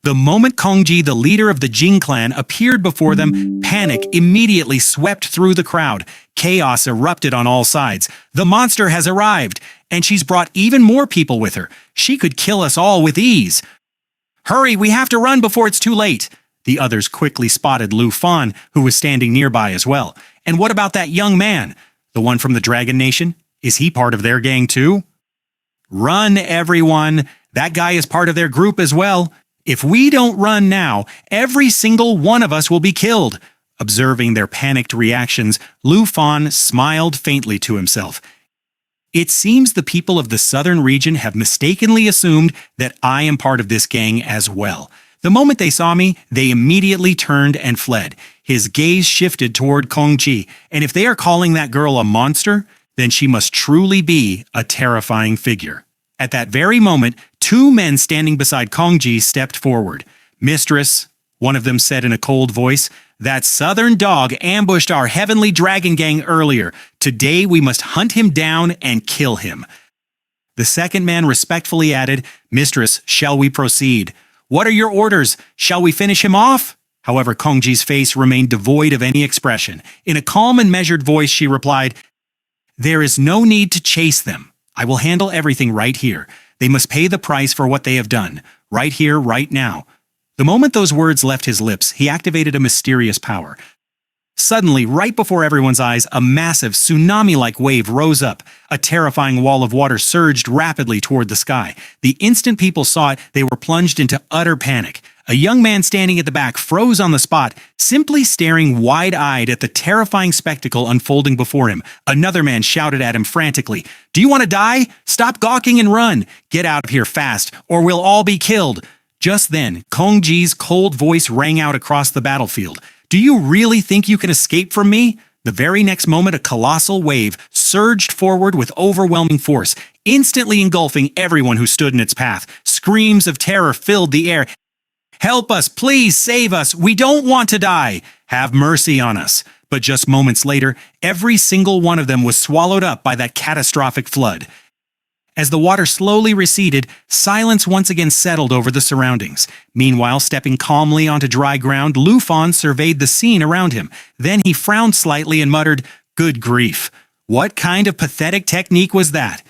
The moment Kongji, the leader of the Jing clan, appeared before them, panic immediately swept through the crowd. Chaos erupted on all sides. The monster has arrived, and she's brought even more people with her. She could kill us all with ease. Hurry, we have to run before it's too late. The others quickly spotted Lu Fan, who was standing nearby as well. And what about that young man? The one from the Dragon Nation? Is he part of their gang too? Run, everyone. That guy is part of their group as well. If we don't run now, every single one of us will be killed. Observing their panicked reactions, Lu Fan smiled faintly to himself. It seems the people of the southern region have mistakenly assumed that I am part of this gang as well. The moment they saw me, they immediately turned and fled. His gaze shifted toward Kongji, and if they are calling that girl a monster, then she must truly be a terrifying figure. At that very moment, two men standing beside Kongji stepped forward. "Mistress," one of them said in a cold voice, "that southern dog ambushed our heavenly dragon gang earlier. Today we must hunt him down and kill him." The second man respectfully added, "Mistress, shall we proceed? What are your orders? Shall we finish him off?" However, Kongji's face remained devoid of any expression. In a calm and measured voice, she replied, "There is no need to chase them. I will handle everything right here. They must pay the price for what they have done. Right here, right now." The moment those words left his lips, he activated a mysterious power. Suddenly, right before everyone's eyes, a massive, tsunami-like wave rose up. A terrifying wall of water surged rapidly toward the sky. The instant people saw it, they were plunged into utter panic. A young man standing at the back froze on the spot, simply staring wide-eyed at the terrifying spectacle unfolding before him. Another man shouted at him frantically, "Do you want to die? Stop gawking and run! Get out of here fast, or we'll all be killed!" Just then, Kongji's cold voice rang out across the battlefield. "Do you really think you can escape from me?" The very next moment, a colossal wave surged forward with overwhelming force, instantly engulfing everyone who stood in its path. Screams of terror filled the air. "Help us, please save us. We don't want to die. Have mercy on us." But just moments later, every single one of them was swallowed up by that catastrophic flood. As the water slowly receded, silence once again settled over the surroundings. Meanwhile, stepping calmly onto dry ground, Lu Fan surveyed the scene around him. Then he frowned slightly and muttered, "Good grief. What kind of pathetic technique was that?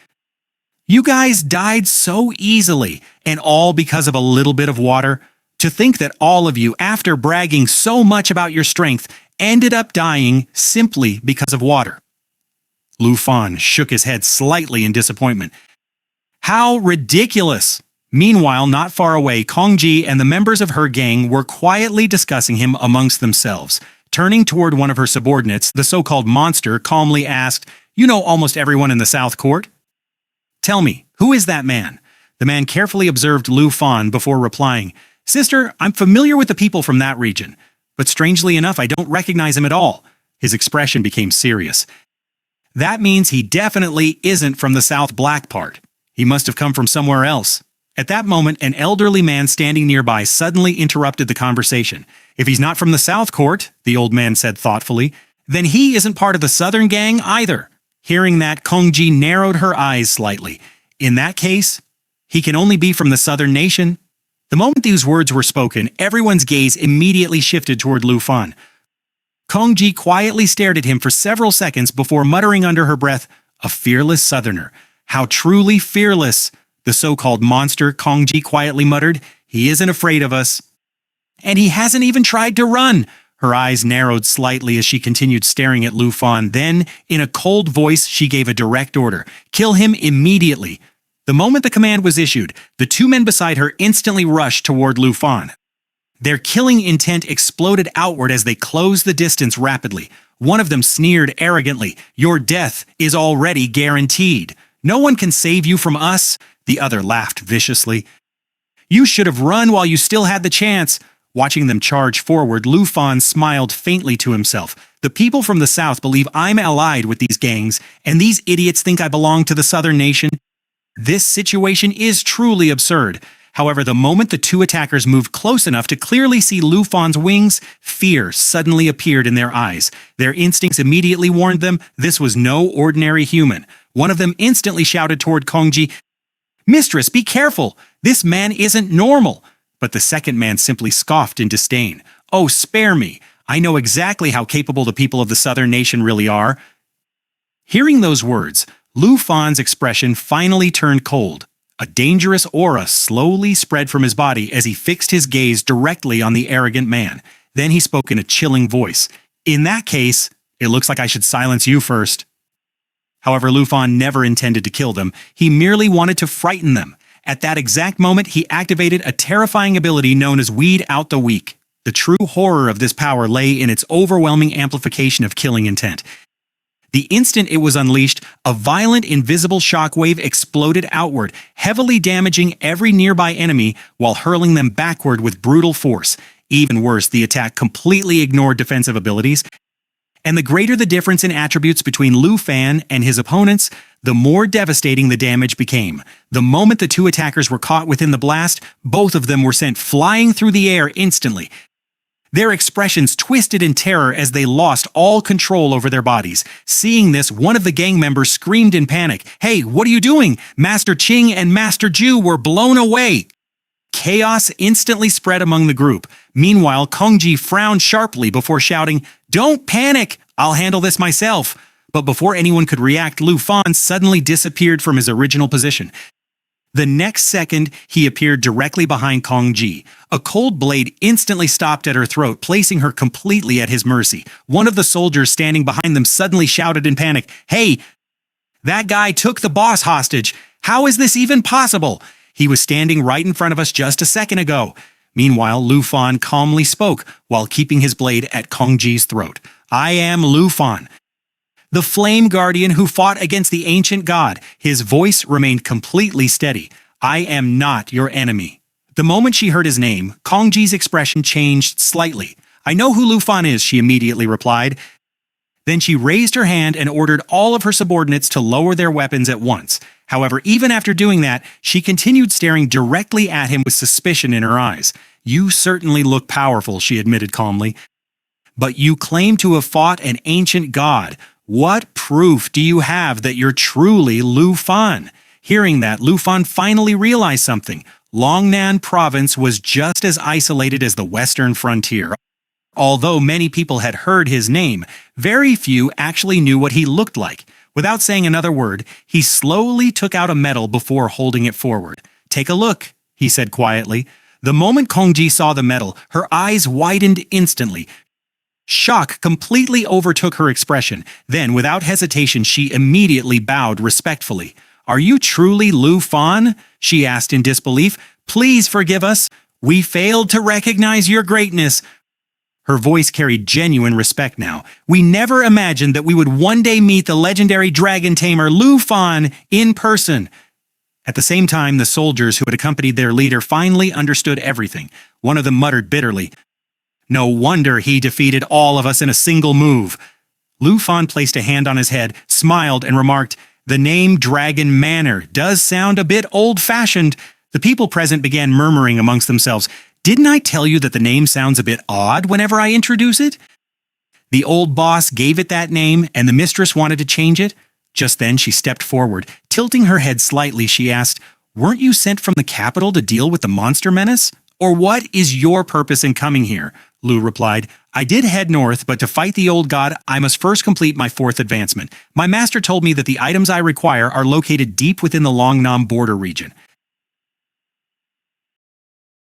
You guys died so easily, and all because of a little bit of water. To think that all of you, after bragging so much about your strength, ended up dying simply because of water." Lu Fan shook his head slightly in disappointment. How ridiculous! Meanwhile, not far away, Kongji and the members of her gang were quietly discussing him amongst themselves. Turning toward one of her subordinates, the so-called monster calmly asked, "You know almost everyone in the South Court? Tell me, who is that man?" The man carefully observed Lu Fan before replying, "Sister, I'm familiar with the people from that region, but strangely enough, I don't recognize him at all." His expression became serious. "That means he definitely isn't from the South Black part. He must have come from somewhere else." At that moment, an elderly man standing nearby suddenly interrupted the conversation. "If he's not from the South Court," the old man said thoughtfully, "then he isn't part of the Southern gang either." Hearing that, Kongji narrowed her eyes slightly. "In that case, he can only be from the Southern Nation." The moment these words were spoken, everyone's gaze immediately shifted toward Lu Fan. Kongji quietly stared at him for several seconds before muttering under her breath, "A fearless Southerner. How truly fearless!" The so-called monster, Kongji quietly muttered, "He isn't afraid of us. And he hasn't even tried to run." Her eyes narrowed slightly as she continued staring at Lu Fan. Then, in a cold voice, she gave a direct order. "Kill him immediately." The moment the command was issued, the two men beside her instantly rushed toward Lu Fan. Their killing intent exploded outward as they closed the distance rapidly. One of them sneered arrogantly, "Your death is already guaranteed. No one can save you from us." The other laughed viciously. "You should have run while you still had the chance." Watching them charge forward, Lu Fan smiled faintly to himself. "The people from the South believe I'm allied with these gangs, and these idiots think I belong to the Southern Nation. This situation is truly absurd." However, the moment the two attackers moved close enough to clearly see Lu Fan's wings, fear suddenly appeared in their eyes. Their instincts immediately warned them this was no ordinary human. One of them instantly shouted toward Kongji, "Mistress, be careful! This man isn't normal." But the second man simply scoffed in disdain. "Oh, spare me! I know exactly how capable the people of the southern nation really are." Hearing those words, Lu Fan's expression finally turned cold. A dangerous aura slowly spread from his body as he fixed his gaze directly on the arrogant man. Then he spoke in a chilling voice. "In that case, it looks like I should silence you first." However, Lu Fan never intended to kill them. He merely wanted to frighten them. At that exact moment, he activated a terrifying ability known as Weed Out the Weak. The true horror of this power lay in its overwhelming amplification of killing intent. The instant it was unleashed, a violent invisible shockwave exploded outward, heavily damaging every nearby enemy while hurling them backward with brutal force. Even worse, the attack completely ignored defensive abilities. And the greater the difference in attributes between Lu Fan and his opponents, the more devastating the damage became. The moment the two attackers were caught within the blast, both of them were sent flying through the air instantly. Their expressions twisted in terror as they lost all control over their bodies. Seeing this, one of the gang members screamed in panic, "Hey, what are you doing? Master Ching and Master Ju were blown away!" Chaos instantly spread among the group. Meanwhile, Kongji frowned sharply before shouting, "Don't panic! I'll handle this myself!" But before anyone could react, Lu Fan suddenly disappeared from his original position. The next second, he appeared directly behind Kongji. A cold blade instantly stopped at her throat, placing her completely at his mercy. One of the soldiers standing behind them suddenly shouted in panic, "Hey, that guy took the boss hostage! How is this even possible? He was standing right in front of us just a second ago." Meanwhile, Lu Fan calmly spoke while keeping his blade at Kongji's throat. "I am Lu Fan, the Flame Guardian who fought against the ancient god." His voice remained completely steady. "I am not your enemy." The moment she heard his name, Kongji's expression changed slightly. "I know who Lu Fan is," she immediately replied. Then she raised her hand and ordered all of her subordinates to lower their weapons at once. However, even after doing that, she continued staring directly at him with suspicion in her eyes. "You certainly look powerful," she admitted calmly. "But you claim to have fought an ancient god. What proof do you have that you're truly Lu Fan?" Hearing that, Lu Fan finally realized something. Longnan province was just as isolated as the western frontier. Although many people had heard his name, very few actually knew what he looked like. Without saying another word, he slowly took out a medal before holding it forward. "Take a look," he said quietly. The moment Kongji saw the medal, her eyes widened instantly. Shock completely overtook her expression. Then, without hesitation, she immediately bowed respectfully. "Are you truly Lu Fan?" she asked in disbelief. "Please forgive us. We failed to recognize your greatness." Her voice carried genuine respect now. "We never imagined that we would one day meet the legendary dragon tamer Lu Fan in person." At the same time, the soldiers who had accompanied their leader finally understood everything. One of them muttered bitterly, "No wonder he defeated all of us in a single move." Lu Fan placed a hand on his head, smiled, and remarked, "The name Dragon Manor does sound a bit old-fashioned." The people present began murmuring amongst themselves, "Didn't I tell you that the name sounds a bit odd whenever I introduce it?" The old boss gave it that name, and the mistress wanted to change it. Just then she stepped forward. Tilting her head slightly, she asked, "Weren't you sent from the capital to deal with the monster menace? Or what is your purpose in coming here?" Lu replied, "I did head north, but to fight the old god, I must first complete my 4th advancement. My master told me that the items I require are located deep within the Longnam border region.